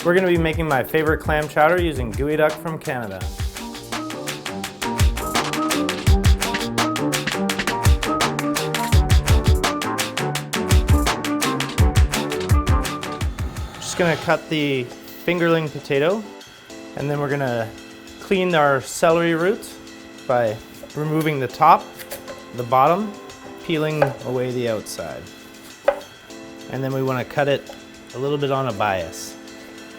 We're going to be making my favorite clam chowder using Geoduck from Canada. Just going to cut the fingerling potato, and then we're going to clean our celery root by removing the top, the bottom, peeling away the outside. And then we want to cut it a little bit on a bias.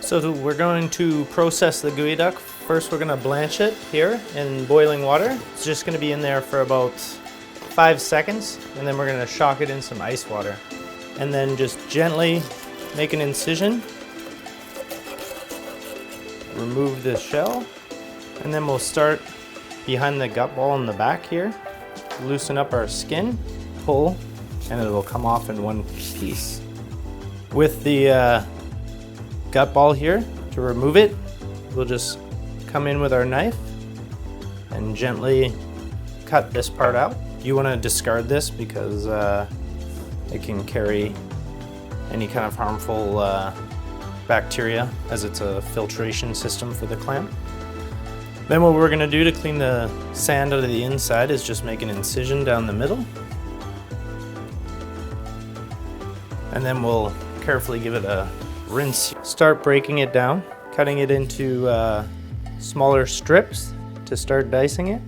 So we're going to process the geoduck. First we're going to blanch it here in boiling water. It's just going to be in there for about 5 seconds, and then we're going to shock it in some ice water. And then just gently make an incision, remove the shell, and then we'll start behind the gut ball in the back here. Loosen up our skin, pull, and it will come off in one piece. With the gut ball here, to remove it, we'll just come in with our knife and gently cut this part out. You want to discard this because it can carry any kind of harmful bacteria, as it's a filtration system for the clam. Then what we're going to do to clean the sand out of the inside is just make an incision down the middle. And then we'll carefully give it a rinse. Start breaking it down, cutting it into smaller strips to start dicing it.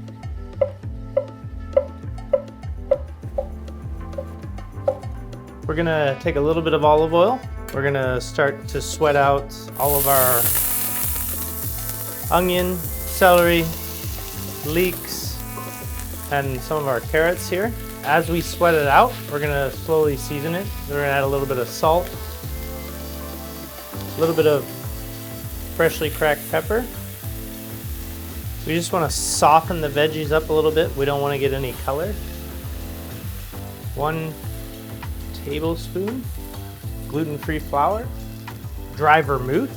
We're gonna take a little bit of olive oil. We're gonna start to sweat out all of our onion, celery, leeks, and some of our carrots here. As we sweat it out, we're gonna slowly season it. We're gonna add a little bit of salt, a little bit of freshly cracked pepper. We just want to soften the veggies up a little bit. We don't want to get any color. 1 tablespoon gluten-free flour, dry vermouth,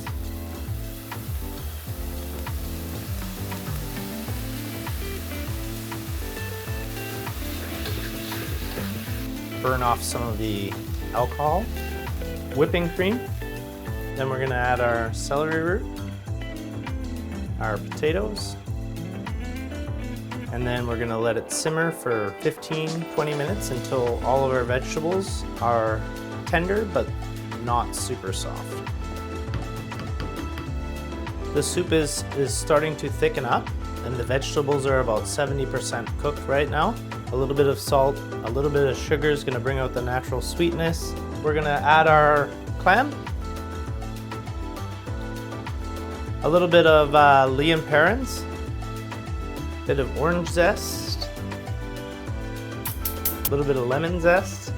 burn off some of the alcohol, whipping cream. Then we're going to add our celery root, our potatoes, and then we're going to let it simmer for 15-20 minutes until all of our vegetables are tender but not super soft. The soup is starting to thicken up, and the vegetables are about 70% cooked right now. A little bit of salt, a little bit of sugar is going to bring out the natural sweetness. We're going to add our clam, a little bit of Liam Perrins, a bit of orange zest, a little bit of lemon zest,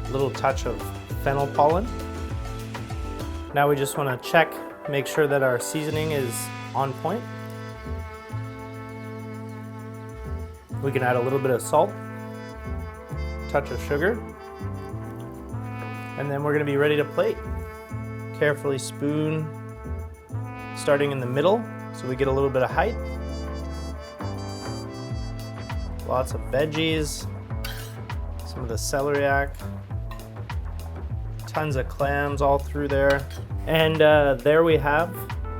a little touch of fennel pollen. Now we just want to check, make sure that our seasoning is on point. We can add a little bit of salt, touch of sugar, and then we're going to be ready to plate. Carefully spoon, starting in the middle so we get a little bit of height. Lots of veggies, some of the celeriac, tons of clams all through there. And there we have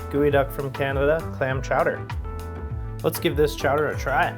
Geoduck from Canada clam chowder. Let's give this chowder a try.